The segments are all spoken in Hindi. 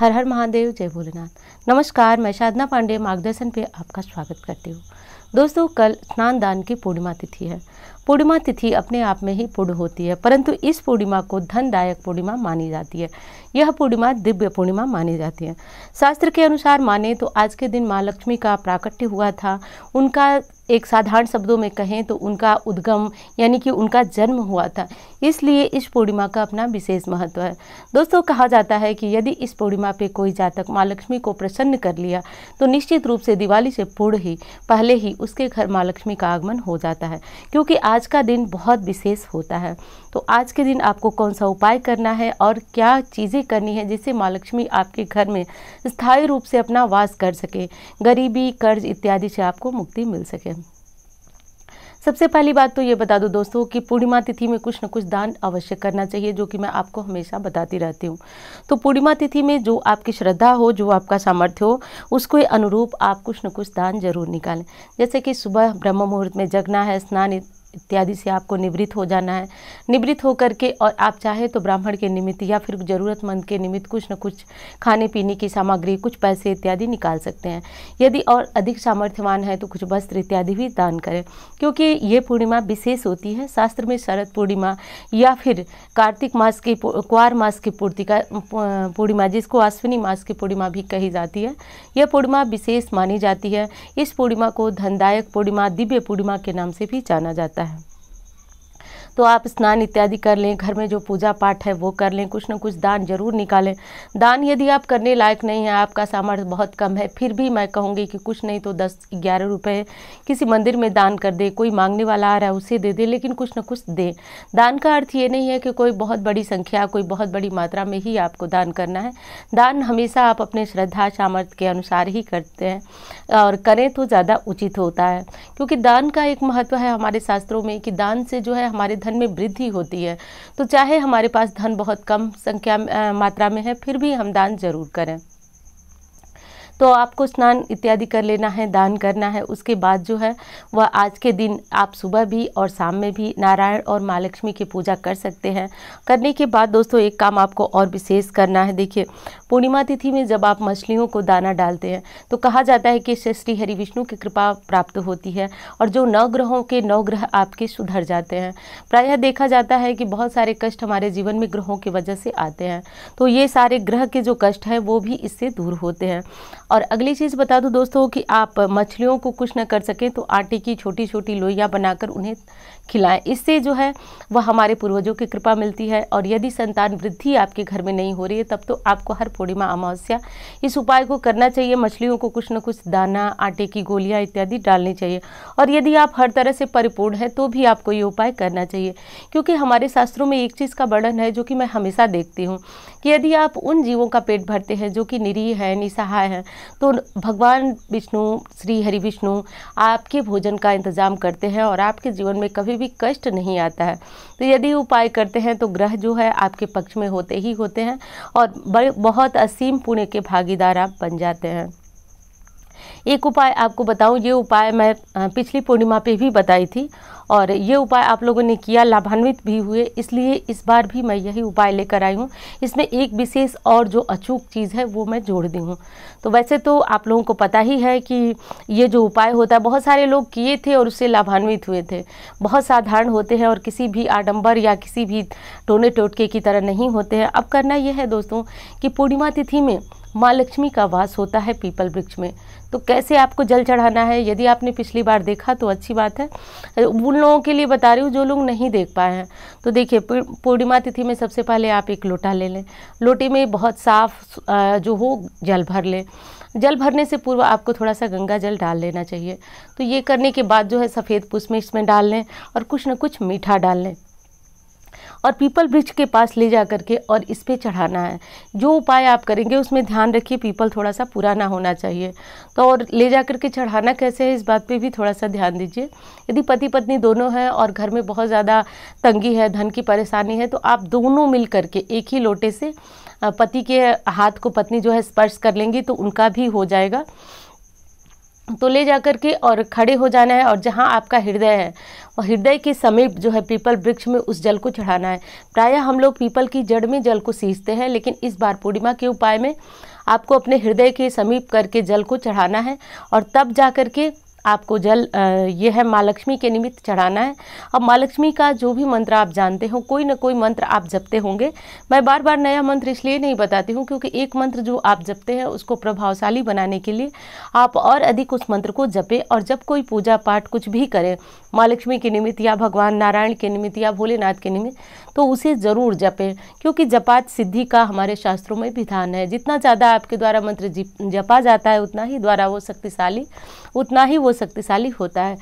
हर हर महादेव, जय भोलेनाथ। नमस्कार, मैं साधना पांडे मार्गदर्शन पे आपका स्वागत करती हूँ। दोस्तों, कल स्नान दान की पूर्णिमा तिथि है। पूर्णिमा तिथि अपने आप में ही पूर्ण होती है, परंतु इस पूर्णिमा को धनदायक पूर्णिमा मानी जाती है। यह पूर्णिमा दिव्य पूर्णिमा मानी जाती है। शास्त्र के अनुसार माने तो आज के दिन माँ लक्ष्मी का प्राकट्य हुआ था। उनका एक साधारण शब्दों में कहें तो उनका उद्गम यानी कि उनका जन्म हुआ था, इसलिए इस पूर्णिमा का अपना विशेष महत्व है। दोस्तों, कहा जाता है कि यदि इस पूर्णिमा पे कोई जातक माँ लक्ष्मी को प्रसन्न कर लिया तो निश्चित रूप से दिवाली से पहले ही उसके घर माँ लक्ष्मी का आगमन हो जाता है, क्योंकि आज का दिन बहुत विशेष होता है। तो आज के दिन आपको कौन सा उपाय करना है और क्या चीज़ें करनी है जिससे माँ लक्ष्मी आपके घर में स्थायी रूप से अपना वास कर सके, गरीबी, कर्ज इत्यादि से आपको मुक्ति मिल सके। सबसे पहली बात तो ये बता दूं दोस्तों कि पूर्णिमा तिथि में कुछ न कुछ दान अवश्य करना चाहिए, जो कि मैं आपको हमेशा बताती रहती हूँ। तो पूर्णिमा तिथि में जो आपकी श्रद्धा हो, जो आपका सामर्थ्य हो, उसके अनुरूप आप कुछ न कुछ दान जरूर निकालें। जैसे कि सुबह ब्रह्म मुहूर्त में जगना है, स्नान इत्यादि से आपको निवृत्त हो जाना है। निवृत्त होकर के और आप चाहे तो ब्राह्मण के निमित्त या फिर ज़रूरतमंद के निमित्त कुछ न कुछ खाने पीने की सामग्री, कुछ पैसे इत्यादि निकाल सकते हैं। यदि और अधिक सामर्थ्यवान है तो कुछ वस्त्र इत्यादि भी दान करें, क्योंकि ये पूर्णिमा विशेष होती है। शास्त्र में शरद पूर्णिमा या फिर कार्तिक मास की क्वार मास की पूर्ति का पूर्णिमा, जिसको अश्विनी मास की पूर्णिमा भी कही जाती है, यह पूर्णिमा विशेष मानी जाती है। इस पूर्णिमा को धनदायक पूर्णिमा, दिव्य पूर्णिमा के नाम से भी जाना जाता है। तो आप स्नान इत्यादि कर लें, घर में जो पूजा पाठ है वो कर लें, कुछ न कुछ दान जरूर निकालें। दान यदि आप करने लायक नहीं है, आपका सामर्थ्य बहुत कम है, फिर भी मैं कहूँगी कि कुछ नहीं तो 10-11 रुपए किसी मंदिर में दान कर दे। कोई मांगने वाला आ रहा है उसे दे दे, लेकिन कुछ न कुछ दे। दान का अर्थ ये नहीं है कि कोई बहुत बड़ी संख्या, कोई बहुत बड़ी मात्रा में ही आपको दान करना है। दान हमेशा आप अपने श्रद्धा सामर्थ्य के अनुसार ही करते हैं और करें तो ज़्यादा उचित होता है, क्योंकि दान का एक महत्व है हमारे शास्त्रों में कि दान से जो है हमारे धन में वृद्धि होती है। तो चाहे हमारे पास धन बहुत कम संख्या मात्रा में है, फिर भी हम दान जरूर करें। तो आपको स्नान इत्यादि कर लेना है, दान करना है। उसके बाद जो है वह आज के दिन आप सुबह भी और शाम में भी नारायण और माँ लक्ष्मी की पूजा कर सकते हैं। करने के बाद दोस्तों एक काम आपको और विशेष करना है। देखिए, पूर्णिमा तिथि में जब आप मछलियों को दाना डालते हैं तो कहा जाता है कि इससे श्री हरि विष्णु की कृपा प्राप्त होती है और जो 9 ग्रहों के 9 ग्रह आपके सुधर जाते हैं। प्रायः देखा जाता है कि बहुत सारे कष्ट हमारे जीवन में ग्रहों की वजह से आते हैं, तो ये सारे ग्रह के जो कष्ट हैं वो भी इससे दूर होते हैं। और अगली चीज़ बता दूं दोस्तों कि आप मछलियों को कुछ न कर सकें तो आटे की छोटी छोटी लोइयाँ बनाकर उन्हें खिलाएं। इससे जो है वह हमारे पूर्वजों की कृपा मिलती है। और यदि संतान वृद्धि आपके घर में नहीं हो रही है तब तो आपको हर पूर्णिमा अमावस्या इस उपाय को करना चाहिए। मछलियों को कुछ न कुछ दाना, आटे की गोलियां इत्यादि डालनी चाहिए। और यदि आप हर तरह से परिपूर्ण है तो भी आपको ये उपाय करना चाहिए, क्योंकि हमारे शास्त्रों में एक चीज़ का वर्णन है जो कि मैं हमेशा देखती हूँ कि यदि आप उन जीवों का पेट भरते हैं जो कि निरीह है, निसहाय है, तो भगवान विष्णु, श्री हरि विष्णु आपके भोजन का इंतजाम करते हैं और आपके जीवन में कभी भी कष्ट नहीं आता है। तो यदि उपाय करते हैं तो ग्रह जो है आपके पक्ष में होते ही होते हैं और बहुत असीम पुण्य के भागीदार आप बन जाते हैं। एक उपाय आपको बताऊं, ये उपाय मैं पिछली पूर्णिमा पे भी बताई थी और ये उपाय आप लोगों ने किया, लाभान्वित भी हुए, इसलिए इस बार भी मैं यही उपाय लेकर आई हूँ। इसमें एक विशेष और जो अचूक चीज़ है वो मैं जोड़ दी हूँ। तो वैसे तो आप लोगों को पता ही है कि ये जो उपाय होता है बहुत सारे लोग किए थे और उससे लाभान्वित हुए थे। बहुत साधारण होते हैं और किसी भी आडंबर या किसी भी टोने टोटके की तरह नहीं होते हैं। अब करना यह है दोस्तों कि पूर्णिमा तिथि में माँ लक्ष्मी का वास होता है पीपल वृक्ष में। तो कैसे आपको जल चढ़ाना है, यदि आपने पिछली बार देखा तो अच्छी बात है, उन लोगों के लिए बता रही हूँ जो लोग नहीं देख पाए हैं। तो देखिए, पूर्णिमा तिथि में सबसे पहले आप एक लोटा ले लें। लोटे में बहुत साफ जो हो जल भर लें। जल भरने से पूर्व आपको थोड़ा सा गंगा जल डाल लेना चाहिए। तो ये करने के बाद जो है सफ़ेद पुष्प इसमें डाल लें और कुछ न कुछ मीठा डाल लें और पीपल वृक्ष के पास ले जा करके और इस पे चढ़ाना है। जो उपाय आप करेंगे उसमें ध्यान रखिए पीपल थोड़ा सा पुराना होना चाहिए। तो और ले जा करके चढ़ाना कैसे है इस बात पे भी थोड़ा सा ध्यान दीजिए। यदि पति पत्नी दोनों हैं और घर में बहुत ज़्यादा तंगी है, धन की परेशानी है, तो आप दोनों मिल करके एक ही लोटे से पति के हाथ को पत्नी जो है स्पर्श कर लेंगी तो उनका भी हो जाएगा। तो ले जा कर के और खड़े हो जाना है और जहाँ आपका हृदय है और हृदय के समीप जो है पीपल वृक्ष में उस जल को चढ़ाना है। प्रायः हम लोग पीपल की जड़ में जल को सींचते हैं, लेकिन इस बार पूर्णिमा के उपाय में आपको अपने हृदय के समीप करके जल को चढ़ाना है और तब जा कर के आपको जल ये है माँ लक्ष्मी के निमित्त चढ़ाना है। अब माँ लक्ष्मी का जो भी मंत्र आप जानते हो, कोई ना कोई मंत्र आप जपते होंगे। मैं बार बार नया मंत्र इसलिए नहीं बताती हूँ क्योंकि एक मंत्र जो आप जपते हैं उसको प्रभावशाली बनाने के लिए आप और अधिक उस मंत्र को जपें। और जब कोई पूजा पाठ कुछ भी करें माँ लक्ष्मी के निमित्त या भगवान नारायण के निमित्त या भोलेनाथ के निमित्त, तो उसे ज़रूर जपें, क्योंकि जपात सिद्धि का हमारे शास्त्रों में विधान है। जितना ज़्यादा आपके द्वारा मंत्र जपा जाता है उतना ही वो शक्तिशाली होता है।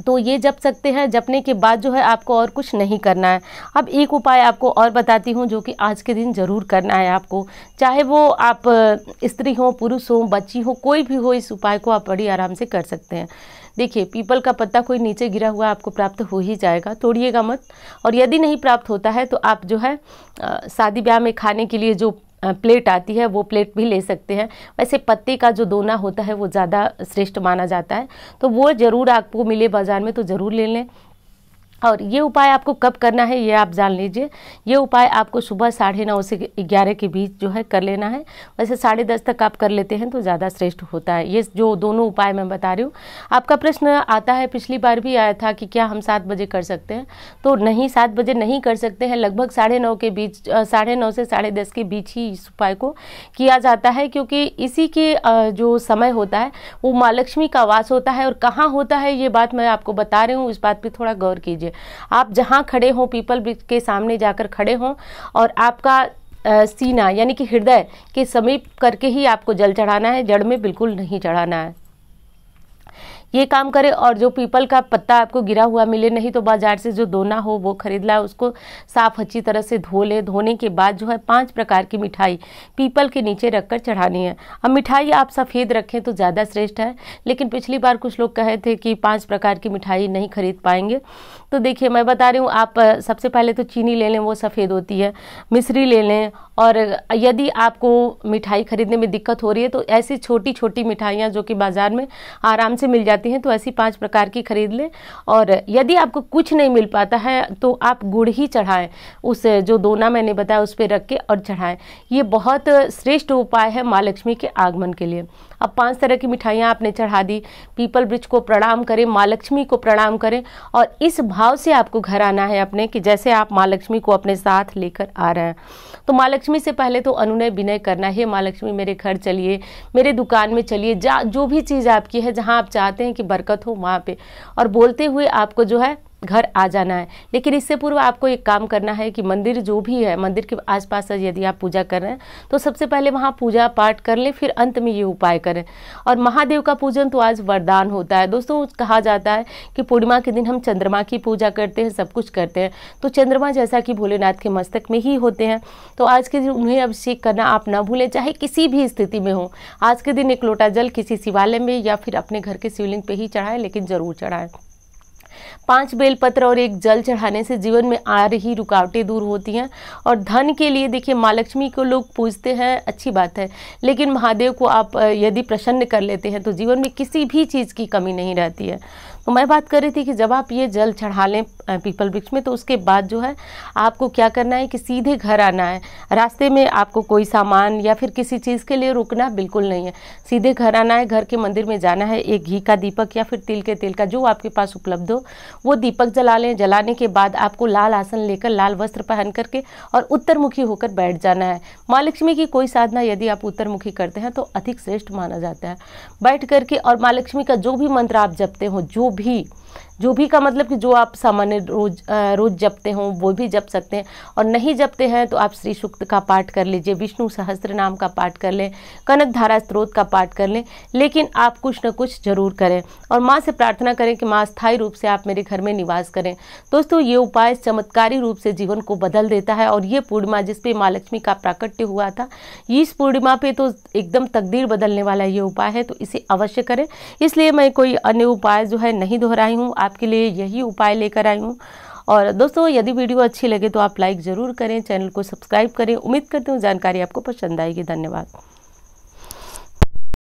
तो ये जप सकते हैं। जपने के बाद जो है आपको और कुछ नहीं करना है। अब एक उपाय आपको और बताती हूँ जो कि आज के दिन ज़रूर करना है आपको, चाहे वो आप स्त्री हो, पुरुष हो, बच्ची हो, कोई भी हो, इस उपाय को आप बड़ी आराम से कर सकते हैं। देखिए, पीपल का पत्ता कोई नीचे गिरा हुआ आपको प्राप्त हो ही जाएगा, तोड़िएगा मत। और यदि नहीं प्राप्त होता है तो आप जो है शादी ब्याह में खाने के लिए जो प्लेट आती है वो प्लेट भी ले सकते हैं। वैसे पत्ते का जो दोना होता है वो ज़्यादा श्रेष्ठ माना जाता है, तो वो ज़रूर आपको मिले बाज़ार में तो ज़रूर ले लें। और ये उपाय आपको कब करना है ये आप जान लीजिए। ये उपाय आपको सुबह 9:30 से 11 के बीच जो है कर लेना है। वैसे 10:30 तक आप कर लेते हैं तो ज़्यादा श्रेष्ठ होता है। ये जो दोनों उपाय मैं बता रही हूँ। आपका प्रश्न आता है, पिछली बार भी आया था कि क्या हम 7 बजे कर सकते हैं, तो नहीं, 7 बजे नहीं कर सकते हैं। लगभग 9:30 के बीच, 9:30 से 10:30 के बीच ही इस उपाय को किया जाता है, क्योंकि इसी के जो समय होता है वो माँ लक्ष्मी का वास होता है। और कहाँ होता है ये बात मैं आपको बता रही हूँ, इस बात पर थोड़ा गौर कीजिए। आप जहां खड़े हो, पीपल वृक्ष के सामने जाकर खड़े हों और आपका सीना यानी कि हृदय के समीप करके ही आपको जल चढ़ाना है, जड़ में बिल्कुल नहीं चढ़ाना है। ये काम करें। और जो पीपल का पत्ता आपको गिरा हुआ मिले, नहीं तो बाजार से जो दोना हो वो खरीद लाए, उसको साफ अच्छी तरह से धो ले। धोने के बाद जो है 5 प्रकार की मिठाई पीपल के नीचे रखकर चढ़ानी है। अब मिठाई आप सफ़ेद रखें तो ज़्यादा श्रेष्ठ है, लेकिन पिछली बार कुछ लोग कहे थे कि 5 प्रकार की मिठाई नहीं खरीद पाएंगे। तो देखिए, मैं बता रही हूँ, आप सबसे पहले तो चीनी ले लें, वो सफ़ेद होती है। मिश्री ले लें। और यदि आपको मिठाई खरीदने में दिक्कत हो रही है तो ऐसी छोटी छोटी मिठाइयाँ जो कि बाज़ार में आराम से मिल जाती हैं, तो ऐसी 5 प्रकार की खरीद लें। और यदि आपको कुछ नहीं मिल पाता है तो आप गुड़ ही चढ़ाएं, उस जो दोना मैंने बताया उस पर रख के और चढ़ाएं। ये बहुत श्रेष्ठ उपाय है माँ लक्ष्मी के आगमन के लिए। अब 5 तरह की मिठाइयाँ आपने चढ़ा दी, पीपल वृक्ष को प्रणाम करें, माँ लक्ष्मी को प्रणाम करें। और इस भाव से आपको घर आना है अपने, कि जैसे आप माँ लक्ष्मी को अपने साथ लेकर आ रहे हैं। तो माँ लक्ष्मी से पहले तो अनुनय विनय करना है। माँ लक्ष्मी मेरे घर चलिए, मेरे दुकान में चलिए, जो भी चीज़ आपकी है, जहाँ आप चाहते हैं कि बरकत हो वहाँ पे, और बोलते हुए आपको जो है घर आ जाना है। लेकिन इससे पूर्व आपको एक काम करना है कि मंदिर जो भी है, मंदिर के आसपास यदि आप पूजा कर रहे हैं तो सबसे पहले वहाँ पूजा पाठ कर लें, फिर अंत में ये उपाय करें। और महादेव का पूजन तो आज वरदान होता है दोस्तों। कहा जाता है कि पूर्णिमा के दिन हम चंद्रमा की पूजा करते हैं, सब कुछ करते हैं। तो चंद्रमा जैसा कि भोलेनाथ के मस्तक में ही होते हैं, तो आज के दिन उन्हें अभिषेक करना आप ना भूलें, चाहे किसी भी स्थिति में हो। आज के दिन 1 लोटा जल किसी शिवालय में या फिर अपने घर के शिवलिंग पे ही चढ़ाएं, लेकिन ज़रूर चढ़ाएं। 5 बेलपत्र और 1 जल चढ़ाने से जीवन में आ रही रुकावटें दूर होती हैं। और धन के लिए देखिए, माँ लक्ष्मी को लोग पूजते हैं, अच्छी बात है, लेकिन महादेव को आप यदि प्रसन्न कर लेते हैं तो जीवन में किसी भी चीज़ की कमी नहीं रहती है। तो मैं बात कर रही थी कि जब आप ये जल चढ़ा लें पीपल वृक्ष में, तो उसके बाद जो है आपको क्या करना है कि सीधे घर आना है। रास्ते में आपको कोई सामान या फिर किसी चीज़ के लिए रुकना बिल्कुल नहीं है, सीधे घर आना है। घर के मंदिर में जाना है, एक घी का दीपक या फिर तिल के तेल का, जो आपके पास उपलब्ध हो, वो दीपक जला लें। जलाने के बाद आपको लाल आसन लेकर, लाल वस्त्र पहन करके और उत्तरमुखी होकर बैठ जाना है। माँ लक्ष्मी की कोई साधना यदि आप उत्तरमुखी करते हैं तो अधिक श्रेष्ठ माना जाता है। बैठ करके और माँ लक्ष्मी का जो भी मंत्र आप जपते हो, जो भी का मतलब कि जो आप सामान्य रोज जपते हो वो भी जप सकते हैं। और नहीं जपते हैं तो आप श्री सूक्त का पाठ कर लीजिए, विष्णु सहस्त्र नाम का पाठ कर लें, कनक धारा स्त्रोत का पाठ कर लें, लेकिन आप कुछ न कुछ जरूर करें। और माँ से प्रार्थना करें कि माँ स्थायी रूप से आप मेरे घर में निवास करें। दोस्तों, ये उपाय चमत्कारी रूप से जीवन को बदल देता है। और ये पूर्णिमा जिस पे माँ लक्ष्मी का प्राकट्य हुआ था, इस पूर्णिमा पे तो एकदम तकदीर बदलने वाला ये उपाय है, तो इसे अवश्य करें। इसलिए मैं कोई अन्य उपाय जो है नहीं दोहराई हूँ, आपके लिए यही उपाय लेकर आई हूँ। और दोस्तों, यदि वीडियो अच्छी लगे तो आप लाइक ज़रूर करें, चैनल को सब्सक्राइब करें। उम्मीद करती हूँ जानकारी आपको पसंद आएगी। धन्यवाद।